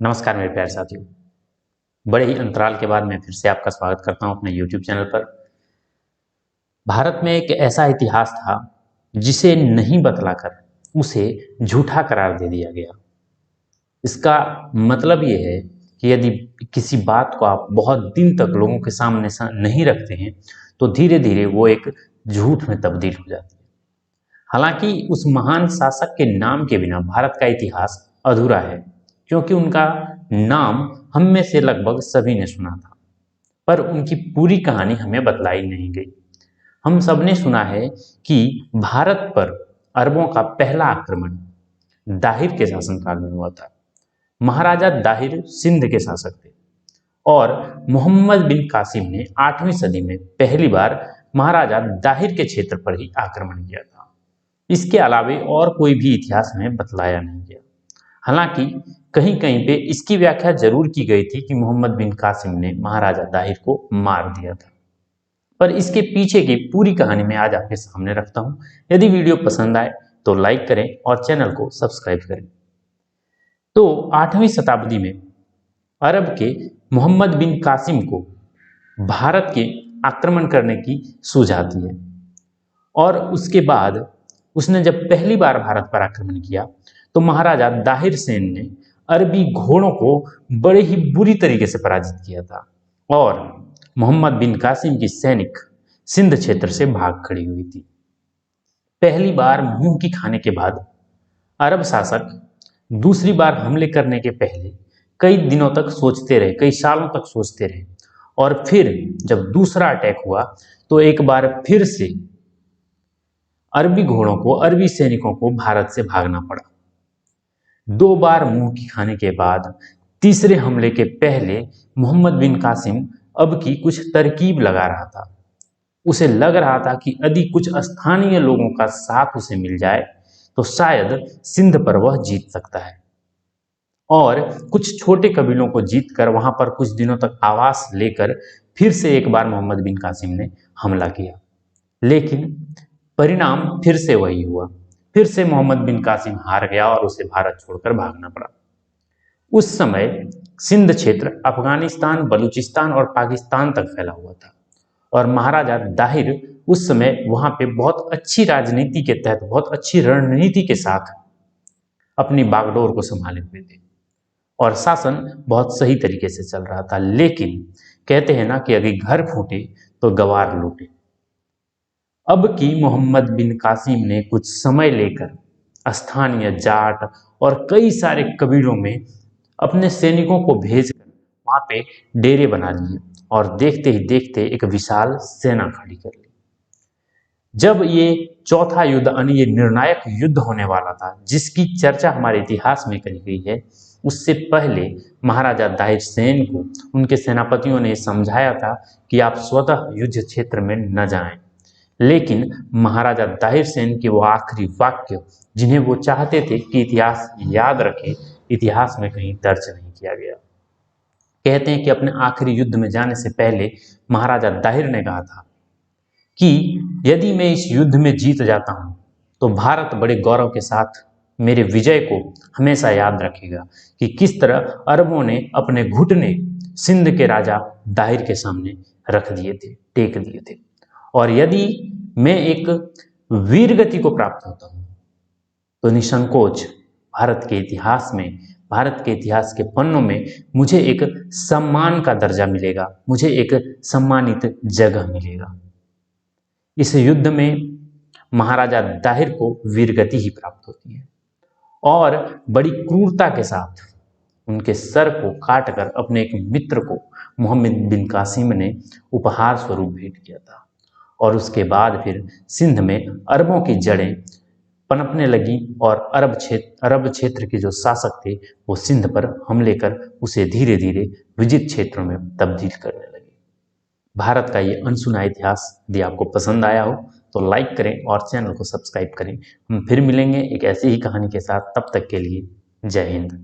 नमस्कार मेरे प्यारे साथियों। बड़े ही अंतराल के बाद मैं फिर से आपका स्वागत करता हूं अपने YouTube चैनल पर। भारत में एक ऐसा इतिहास था जिसे नहीं बतलाकर उसे झूठा करार दे दिया गया। इसका मतलब ये है कि यदि किसी बात को आप बहुत दिन तक लोगों के सामने नहीं रखते हैं तो धीरे धीरे वो एक झूठ में तब्दील हो जाती है। हालांकि उस महान शासक के नाम के बिना भारत का इतिहास अधूरा है, क्योंकि उनका नाम हम में से लगभग सभी ने सुना था, पर उनकी पूरी कहानी हमें बतलाई नहीं गई। हम सबने सुना है कि भारत पर अरबों का पहला आक्रमण दाहिर के शासनकाल में हुआ था। महाराजा दाहिर सिंध के शासक थे और मोहम्मद बिन कासिम ने 8वीं सदी में पहली बार महाराजा दाहिर के क्षेत्र पर ही आक्रमण किया था। इसके अलावे और कोई भी इतिहास में बतलाया नहीं गया। हालांकि कहीं कहीं पे इसकी व्याख्या जरूर की गई थी कि मोहम्मद बिन कासिम ने महाराजा दाहिर को मार दिया था, पर इसके पीछे की पूरी कहानी मैं आज आपके सामने रखता हूं। यदि वीडियो पसंद आए तो लाइक करें और चैनल को सब्सक्राइब करें। तो 8वीं शताब्दी में अरब के मोहम्मद बिन कासिम को भारत के आक्रमण करने की सूझ आती है और उसके बाद उसने जब पहली बार भारत पर आक्रमण किया तो महाराजा दाहिर सेन ने अरबी घोड़ों को बड़े ही बुरी तरीके से पराजित किया था और मोहम्मद बिन कासिम की सैनिक सिंध क्षेत्र से भाग खड़ी हुई थी। पहली बार मुंह की खाने के बाद अरब शासक दूसरी बार हमले करने के पहले कई दिनों तक सोचते रहे, कई सालों तक सोचते रहे, और फिर जब दूसरा अटैक हुआ तो एक बार फिर से अरबी घोड़ों को, अरबी सैनिकों को भारत से भागना पड़ा। दो बार मुंह की खाने के बाद तीसरे हमले के पहले मोहम्मद बिन कासिम अब की कुछ तरकीब लगा रहा था। उसे लग रहा था कि यदि कुछ स्थानीय लोगों का साथ उसे मिल जाए तो शायद सिंध पर वह जीत सकता है और कुछ छोटे कबीलों को जीतकर वहां पर कुछ दिनों तक आवास लेकर फिर से एक बार मोहम्मद बिन कासिम ने हमला किया। लेकिन परिणाम फिर से वही हुआ। फिर से मोहम्मद बिन कासिम हार गया और उसे भारत छोड़कर भागना पड़ा। उस समय सिंध क्षेत्र अफगानिस्तान, बलूचिस्तान और पाकिस्तान तक फैला हुआ था और महाराजा दाहिर उस समय वहां पे बहुत अच्छी राजनीति के तहत, बहुत अच्छी रणनीति के साथ अपनी बागडोर को संभाले हुए थे और शासन बहुत सही तरीके से चल रहा था। लेकिन कहते हैं ना कि अगर घर फूटे तो गवार लूटे। अब की मोहम्मद बिन कासिम ने कुछ समय लेकर स्थानीय जाट और कई सारे कबीलों में अपने सैनिकों को भेजकर वहां पे डेरे बना लिए और देखते ही देखते एक विशाल सेना खड़ी कर ली। जब ये चौथा युद्ध यानी ये निर्णायक युद्ध होने वाला था, जिसकी चर्चा हमारे इतिहास में करी गई है, उससे पहले महाराजा दाहिर सेन को उनके सेनापतियों ने समझाया था कि आप स्वतः युद्ध क्षेत्र में न जाएं। लेकिन महाराजा दाहिर सेन के वो आखिरी वाक्य, जिन्हें वो चाहते थे कि इतिहास याद रखे, इतिहास में कहीं दर्ज नहीं किया गया। कहते हैं कि अपने आखिरी युद्ध में जाने से पहले महाराजा दाहिर ने कहा था कि यदि मैं इस युद्ध में जीत जाता हूं तो भारत बड़े गौरव के साथ मेरे विजय को हमेशा याद रखेगा कि किस तरह अरबों ने अपने घुटने सिंध के राजा दाहिर के सामने रख दिए थे, टेक दिए थे। और यदि मैं एक वीर गति को प्राप्त होता हूं तो निसंकोच भारत के इतिहास में, भारत के इतिहास के पन्नों में मुझे एक सम्मान का दर्जा मिलेगा, मुझे एक सम्मानित जगह मिलेगा। इस युद्ध में महाराजा दाहिर को वीरगति ही प्राप्त होती है और बड़ी क्रूरता के साथ उनके सर को काटकर अपने एक मित्र को मोहम्मद बिन कासिम ने उपहार स्वरूप भेंट किया था। और उसके बाद फिर सिंध में अरबों की जड़ें पनपने लगी और अरब क्षेत्र के जो शासक थे वो सिंध पर हमले कर उसे धीरे धीरे विजित क्षेत्रों में तब्दील करने लगे। भारत का ये अनसुना इतिहास यदि आपको पसंद आया हो तो लाइक करें और चैनल को सब्सक्राइब करें। हम फिर मिलेंगे एक ऐसी ही कहानी के साथ। तब तक के लिए जय हिंद।